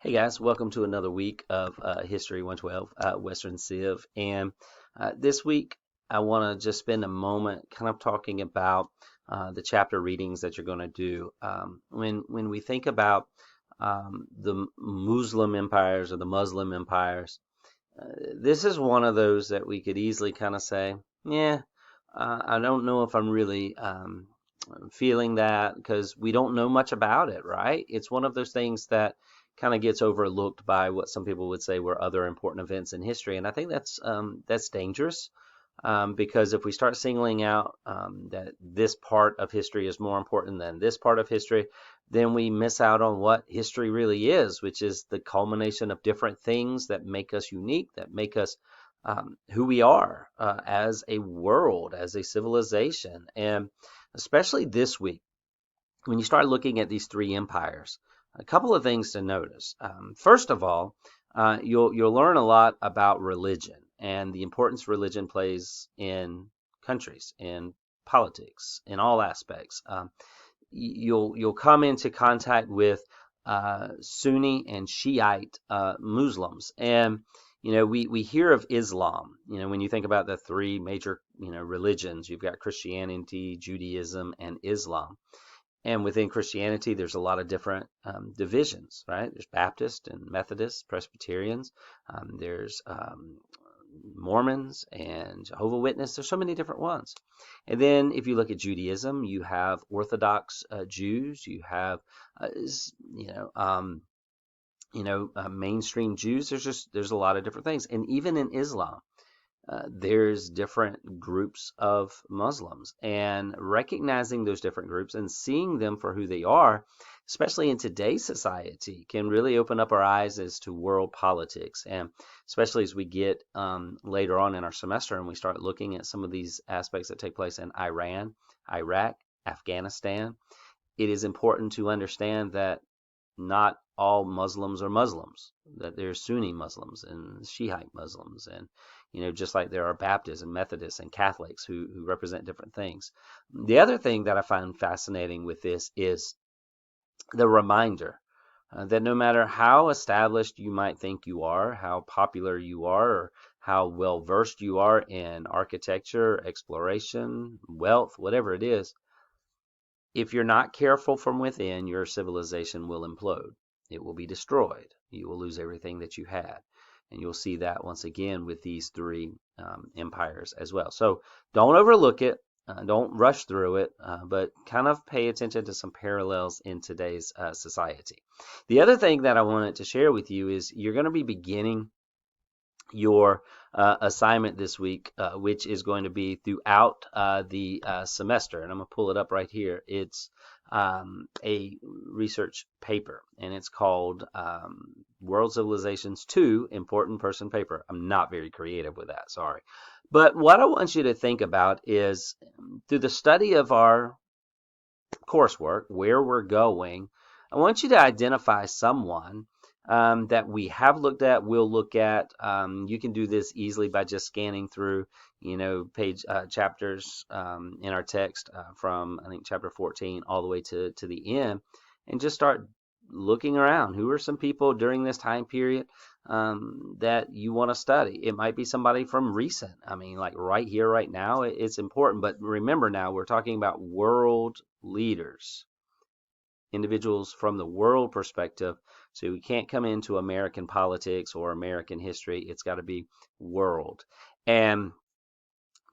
Hey guys, welcome to another week of History 112, Western Civ. And this week I want to just spend a moment kind of talking about the chapter readings that you're going to do. When we think about the Muslim empires or the Muslim empires, this is one of those that we could easily kind of say, yeah, I don't know if I'm really feeling that because we don't know much about it, right? It's one of those things that kind of gets overlooked by what some people would say were other important events in history, and I think that's dangerous. Because if we start singling out that this part of history is more important than this part of history, then we miss out on what history really is, which is the culmination of different things that make us unique, that make us who we are as a world, as a civilization. And especially this week, when you start looking at these three empires, a couple of things to notice. First of all, you'll learn a lot about religion and the importance religion plays in countries, in politics, in all aspects. You'll come into contact with Sunni and Shiite Muslims, and we hear of Islam. When you think about the three major religions, you've got Christianity, Judaism, and Islam. And within Christianity, there's a lot of different divisions, right? There's Baptist and Methodist, Presbyterians. There's Mormons and Jehovah Witness. There's so many different ones. And then if you look at Judaism, you have Orthodox Jews. You have, mainstream Jews. There's a lot of different things. And even in Islam, there's different groups of Muslims, and recognizing those different groups and seeing them for who they are, especially in today's society, can really open up our eyes as to world politics. And especially as we get later on in our semester and we start looking at some of these aspects that take place in Iran, Iraq, Afghanistan, it is important to understand that not all Muslims are Muslims, that there's Sunni Muslims and Shiite Muslims, and just like there are Baptists and Methodists and Catholics who represent different things. The other thing that I find fascinating with this is the reminder that no matter how established you might think you are, how popular you are, or how well versed you are in architecture, exploration, wealth, whatever it is, if you're not careful from within, your civilization will implode. It will be destroyed. You will lose everything that you had. And you'll see that once again with these three empires as well. So don't overlook it. Don't rush through it, but kind of pay attention to some parallels in today's society. The other thing that I wanted to share with you is you're going to be beginning your assignment this week, which is going to be throughout the semester. And I'm going to pull it up right here. It's a research paper, and it's called World Civilizations 2 Important Person Paper. I'm not very creative with that, sorry. But what I want you to think about is through the study of our coursework, where we're going, I want you to identify someone that we have looked at, will look at. You can do this easily by just scanning through, page chapters in our text from, I think, chapter 14 all the way to the end, and just start looking around. Who are some people during this time period that you want to study? It might be somebody from recent. I mean, like right here, right now, it's important. But remember now, we're talking about world leaders, individuals from the world perspective. So we can't come into American politics or American history. It's got to be world. And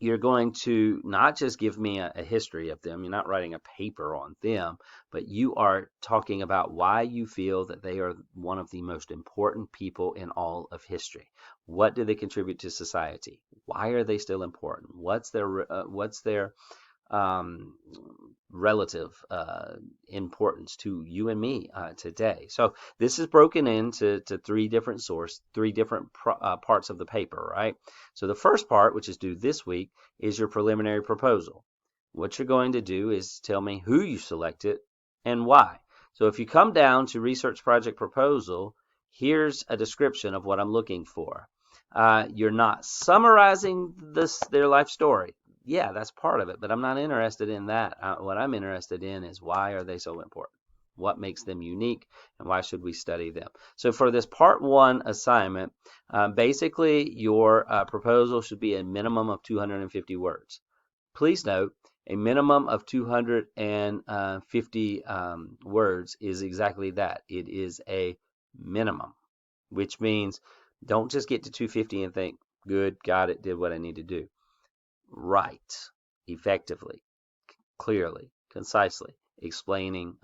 you're going to not just give me a history of them. You're not writing a paper on them, but you are talking about why you feel that they are one of the most important people in all of history. What do they contribute to society? Why are they still important? What's their relative importance to you and me today? So this is broken into three different parts of the paper, right? So the first part, which is due this week, is your preliminary proposal. What you're going to do is tell me who you selected and why. So if you come down to research project proposal, here's a description of what I'm looking for. You're not summarizing their life story. Yeah, that's part of it, but I'm not interested in that. What I'm interested in is why are they so important? What makes them unique, and why should we study them? So for this part 1 assignment, basically your proposal should be a minimum of 250 words. Please note, a minimum of 250 words is exactly that. It is a minimum, which means don't just get to 250 and think, good, got it, did what I need to do. Write effectively, clearly, concisely, explaining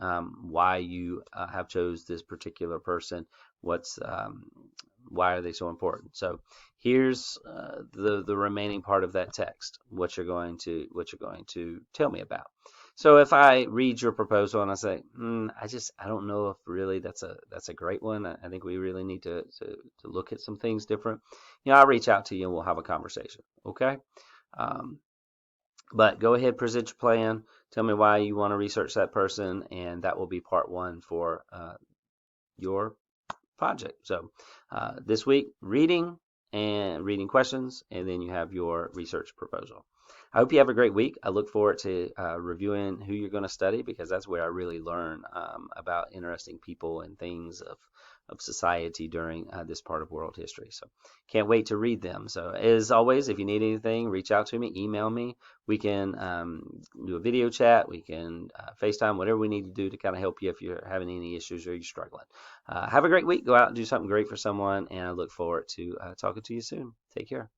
why you have chose this particular person, why are they so important. So here's the remaining part of that text, what you're going to tell me about. So if I read your proposal and I say, I don't know if really that's a great one. I think we really need to look at some things different. I'll reach out to you and we'll have a conversation. Okay. But go ahead, present your plan. Tell me why you want to research that person, and that will be part 1 for your project. So this week, reading questions, and then you have your research proposal. I hope you have a great week. I look forward to reviewing who you're going to study, because that's where I really learn about interesting people and things of society during this part of world history. So can't wait to read them. So as always, if you need anything, reach out to me, email me. We can do a video chat. We can FaceTime, whatever we need to do to kind of help you if you're having any issues or you're struggling. Have a great week. Go out and do something great for someone, and I look forward to talking to you soon. Take care.